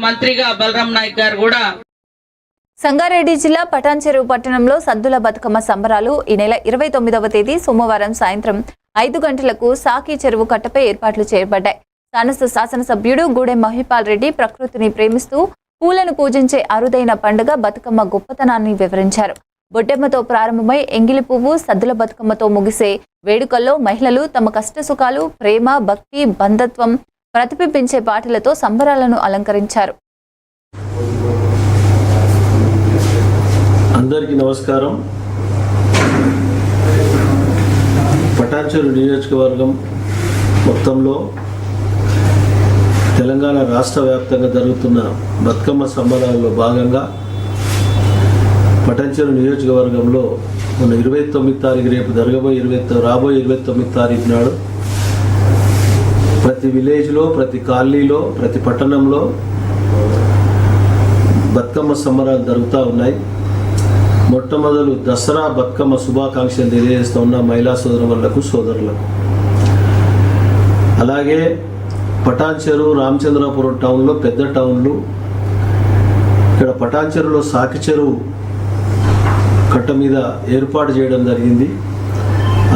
మంత్రిగా బలరాం నాయక్ గారు కూడా. సంగారెడ్డి జిల్లా పటాన్చెరు పట్టణంలో సద్దుల బతుకమ్మ సంబరాలు ఈ నెల 29వ తేదీ సోమవారం సాయంత్రం 5 గంటలకు సాకి చెరువు కట్టపై ఏర్పాట్లు చేయబడ్డాయి. స్థానిక శాసనసభ్యుడు గూడెం మహిపాల్ రెడ్డి ప్రకృతిని ప్రేమిస్తూ పూలను పూజించే అరుదైన పండుగ బతుకమ్మ గొప్పతనాన్ని వివరించారు. బొడ్డెమ్మతో ప్రారంభమై ఎంగిలి పువ్వు సద్దుల బతుకమ్మతో ముగిసే వేడుకల్లో మహిళలు తమ కష్టసుఖాలు, ప్రేమ, భక్తి, బంధత్వం ప్రతిబింబించే పాటలతో సంబరాలను అలంకరించారు. అందరికీ నమస్కారం. పటాన్చెరు నియోజకవర్గం మొత్తంలో తెలంగాణ రాష్ట్ర వ్యాప్తంగా జరుగుతున్న బతుకమ్మ సంబరాల్లో భాగంగా పటాన్చెరు నియోజకవర్గంలో మన 29 తారీఖు రేపు రాబోయే 29 తారీఖు నాడు ప్రతి విలేజ్లో, ప్రతి కాలనీలో, ప్రతి పట్టణంలో బతుకమ్మ సంబరాలు జరుగుతూ ఉన్నాయి. మొట్టమొదలు దసరా బతుకమ్మ శుభాకాంక్షలు తెలియజేస్తూ ఉన్న మహిళా సోదరులకు, సోదరులకు. అలాగే పటాన్చెరు, రామచంద్రాపురం టౌన్లో పెద్ద టౌన్లు, ఇక్కడ పటాన్చెరులో సాకి చెరువు కట్ట మీద ఏర్పాటు చేయడం జరిగింది.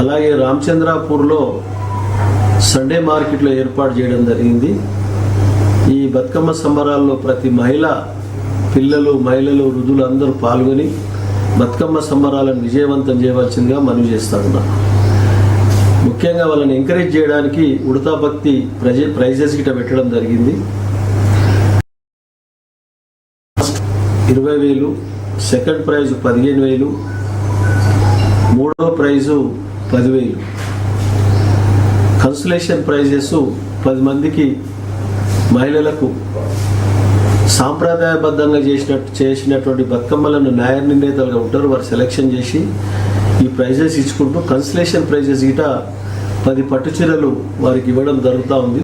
అలాగే రామచంద్రాపూర్లో సండే మార్కెట్లో ఏర్పాటు చేయడం జరిగింది. ఈ బతుకమ్మ సంబరాల్లో ప్రతి మహిళ, పిల్లలు, మహిళలు, వృద్ధులు అందరూ పాల్గొని బతుకమ్మ సంబరాలను విజయవంతం చేయవలసిందిగా మనవి చేస్తా ఉన్నా. ముఖ్యంగా వాళ్ళని ఎంకరేజ్ చేయడానికి ఉడతా భక్తి ప్రైజెస్ గిట్ట పెట్టడం జరిగింది. 20,000, సెకండ్ ప్రైజ్ 15,000, మూడో ప్రైజు 10,000. కన్సలేషన్ ప్రైజెస్ 10 మందికి మహిళలకు సాంప్రదాయబద్ధంగా చేసినటువంటి బతుకమ్మలను న్యాయ నిర్ణేతలుగా ఉంటారు, వారు సెలెక్షన్ చేసి ఈ ప్రైజెస్ ఇచ్చుకుంటూ కన్సలేషన్ ప్రైజెస్ గిట 10 పట్టు చీరలు వారికి ఇవ్వడం జరుగుతూ ఉంది.